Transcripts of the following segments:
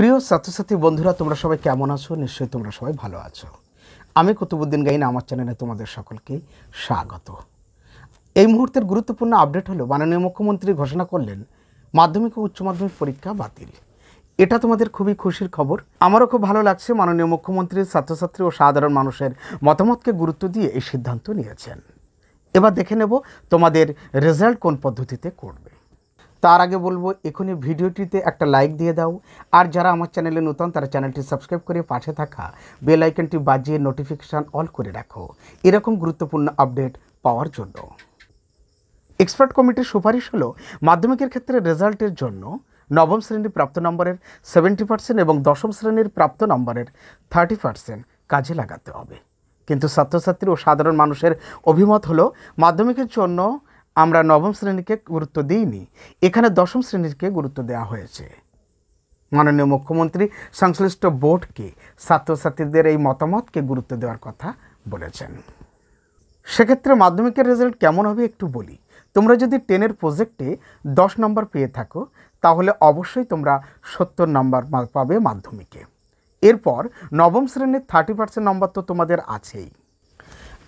প্রিয় ছাত্রছাত্রী বন্ধুরা, তোমরা সবাই কেমন আছো? নিশ্চয়ই তোমরা সবাই ভালো আছো। আমি কুতুবুদ্দিন গাইন, আমার চ্যানেলে তোমাদের সকলকে স্বাগত। এই মুহূর্তের গুরুত্বপূর্ণ আপডেট হলো, মাননীয় মুখ্যমন্ত্রী ঘোষণা করলেন মাধ্যমিক ও উচ্চ মাধ্যমিক পরীক্ষা বাতিল। এটা তোমাদের খুবই খুশির খবর। আমারও খুব ভালো লাগছে, মাননীয় মুখ্যমন্ত্রী ছাত্রছাত্রী ও সাধারণ মানুষের মতামতকে গুরুত্ব দিয়ে এই সিদ্ধান্ত নিয়েছেন। এবার দেখে নেব তোমাদের রেজাল্ট কোন পদ্ধতিতে করবে। তার আগে বলবো, এখনই ভিডিওটিতে একটা লাইক দিয়ে দাও, আর যারা আমার চ্যানেলে নতুন তারা চ্যানেলটি সাবস্ক্রাইব করে পাশে থাকা বেল আইকনটি বাজিয়ে নোটিফিকেশান অল করে রাখো এরকম গুরুত্বপূর্ণ আপডেট পাওয়ার জন্য। এক্সপার্ট কমিটির সুপারিশ হলো, মাধ্যমিকের ক্ষেত্রে রেজাল্টের জন্য নবম শ্রেণীর প্রাপ্ত নম্বরের 70% এবং দশম শ্রেণীর প্রাপ্ত নম্বরের 30% কাজে লাগাতে হবে। কিন্তু ছাত্রছাত্রী ও সাধারণ মানুষের অভিমত হলো, মাধ্যমিকের জন্য আমরা নবম শ্রেণীকে গুরুত্ব দিইনি, এখানে দশম শ্রেণীকে গুরুত্ব দেওয়া হয়েছে। মাননীয় মুখ্যমন্ত্রী সংশ্লিষ্ট বোর্ডকে ছাত্রছাত্রীদের এই মতামতকে গুরুত্ব দেওয়ার কথা বলেছেন। সেক্ষেত্রে মাধ্যমিকের রেজাল্ট কেমন হবে একটু বলি। তোমরা যদি 10-এর প্রজেক্টে 10 নম্বর পেয়ে থাকো, তাহলে অবশ্যই তোমরা 70 নম্বর পাবে মাধ্যমিকে। এরপর নবম শ্রেণীর 30% নম্বর তো তোমাদের আছেই।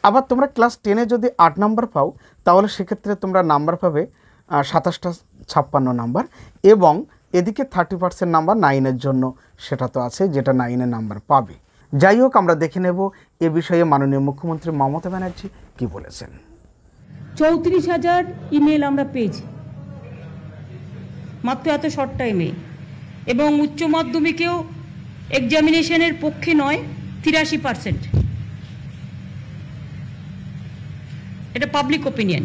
আবার তোমরা ক্লাস 10-এ যদি 8 নম্বর পাও, তাহলে সেক্ষেত্রে তোমরা নাম্বার পাবে 5756 নাম্বার, এবং এদিকে 30% নাম্বার 9-এর জন্য, সেটা তো আছে যেটা 9-এর নাম্বার পাবে। যাই হোক, আমরা দেখে নেব এ বিষয়ে মাননীয় মুখ্যমন্ত্রী মমতা ব্যানার্জি কি বলেছেন। 34,000 ইমেল আমরা পেয়েছি মাত্র এত শর্ট টাইমে, এবং উচ্চ মাধ্যমিকেও এক্সামিনেশনের পক্ষে নয় 83%। এটা পাবলিক ওপিনিয়ন।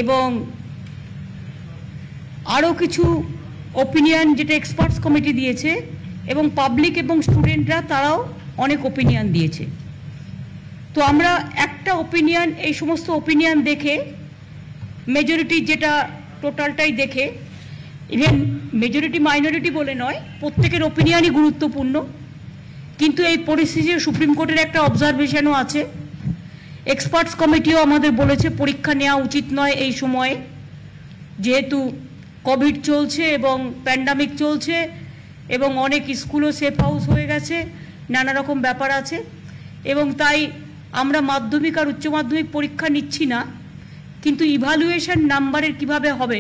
এবং আরও কিছু ওপিনিয়ন যেটা এক্সপার্টস কমিটি দিয়েছে, এবং পাবলিক এবং স্টুডেন্টরা তারাও অনেক ওপিনিয়ন দিয়েছে। তো আমরা একটা ওপিনিয়ন, এই সমস্ত ওপিনিয়ন দেখে, মেজরিটি যেটা টোটালটাই দেখে, ইভেন মেজরিটি মাইনরিটি বলে নয়, প্রত্যেকের ওপিনিয়নই গুরুত্বপূর্ণ। কিন্তু এই পরিস্থিতিতে সুপ্রিম কোর্টের একটা অবজারভেশনও আছে। এক্সপার্টস কমিটিও আমাদের বলেছে পরীক্ষা নেওয়া উচিত নয় এই সময়ে, যেহেতু কোভিড চলছে এবং প্যান্ডামিক চলছে, এবং অনেক স্কুলও সেফ হাউস হয়ে গেছে, নানা রকম ব্যাপার আছে। এবং তাই আমরা মাধ্যমিক আর উচ্চ মাধ্যমিক পরীক্ষা নিচ্ছি না, কিন্তু ইভ্যালুয়েশন নাম্বারের কিভাবে হবে,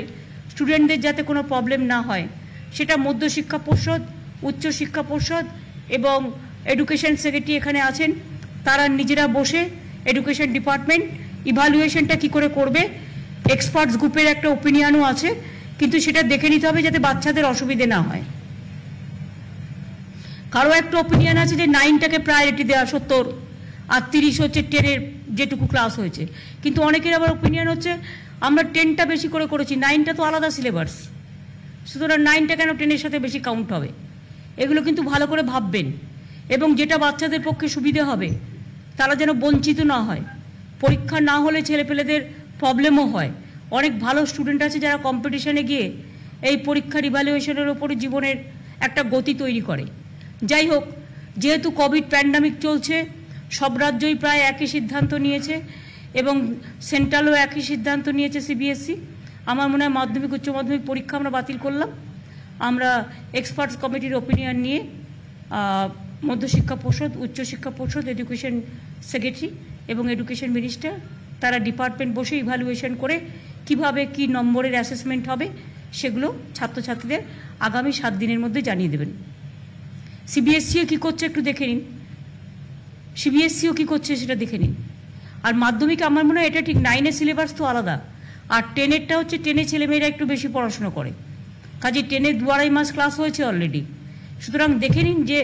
স্টুডেন্টদের যাতে কোনো প্রবলেম না হয়, সেটা মধ্যশিক্ষা পর্ষদ, উচ্চ শিক্ষা পর্ষদ এবং এডুকেশন সেক্রেটারি এখানে আছেন, তারা নিজেরা বসে এডুকেশন ডিপার্টমেন্ট ইভ্যালুয়েশনটা কী করে করবে, এক্সপার্টস গ্রুপের একটা ওপিনিয়নও আছে, কিন্তু সেটা দেখে নিতে হবে যাতে বাচ্চাদের অসুবিধে না হয়। কারো একটা ওপিনিয়ন আছে যে 9টাকে প্রায়োরিটি দেওয়া 70, আর 30 হচ্ছে 10-এর যেটুকু ক্লাস হয়েছে। কিন্তু অনেকের আবার ওপিনিয়ন হচ্ছে আমরা 10টা বেশি করে করেছি, 9টা তো আলাদা সিলেবাস, সুতরাং 9টা কেন 10-এর সাথে বেশি কাউন্ট হবে। এগুলো কিন্তু ভালো করে ভাববেন, এবং যেটা বাচ্চাদের পক্ষে সুবিধে হবে তারা যেন বঞ্চিত না হয়। পরীক্ষা না হলে ছেলেপেলেদের প্রবলেমও হয়। অনেক ভালো স্টুডেন্ট আছে যারা কম্পিটিশনে গিয়ে এই পরীক্ষার ইভ্যালুয়েশনের ওপরে জীবনের একটা গতি তৈরি করে। যাই হোক, যেহেতু কোভিড প্যান্ডামিক চলছে, সব রাজ্যই প্রায় একই সিদ্ধান্ত নিয়েছে, এবং সেন্ট্রালও একই সিদ্ধান্ত নিয়েছে, সিবিএসসি। আমার মনে হয় মাধ্যমিক উচ্চ মাধ্যমিক পরীক্ষা আমরা বাতিল করলাম। আমরা এক্সপার্টস কমিটির ওপিনিয়ন নিয়ে মধ্যশিক্ষা পর্ষদ, উচ্চশিক্ষা পর্ষদ, এডুকেশন সেক্রেটারি এবং এডুকেশন মিনিস্টার, তারা ডিপার্টমেন্ট বসে ইভ্যালুয়েশন করে কিভাবে কি নম্বরের অ্যাসেসমেন্ট হবে সেগুলো ছাত্রছাত্রীদের আগামী 7 দিনের মধ্যে জানিয়ে দেবেন। সিবিএসসিও কী করছে একটু দেখে নিন, সিবিএসসিও কী করছে সেটা দেখে নিন। আর মাধ্যমিকে আমার মনে হয় এটা ঠিক, 9-এর সিলেবাস তো আলাদা, আর 10-এরটা হচ্ছে 10-এ ছেলেমেয়েরা একটু বেশি পড়াশোনা করে, কাজে 10-এর 2-2.5 মাস ক্লাস হয়েছে অলরেডি। সুতরাং দেখে নিন যে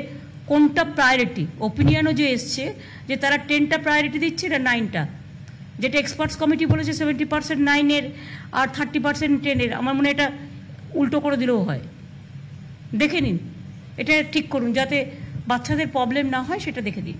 কোনটা প্রায়োরিটি। ওপিনিয়নও যে এসছে যে তারা 10টা প্রায়োরিটি দিচ্ছে, না 9টা, যেটা এক্সপার্টস কমিটি বলেছে 70% 9-এর আর 30% 10-এর। আমার মনে হয় এটা উল্টো করে দিলেও হয়। দেখে নিন, এটা ঠিক করুন যাতে বাচ্চাদের প্রবলেম না হয়, সেটা দেখে দিন।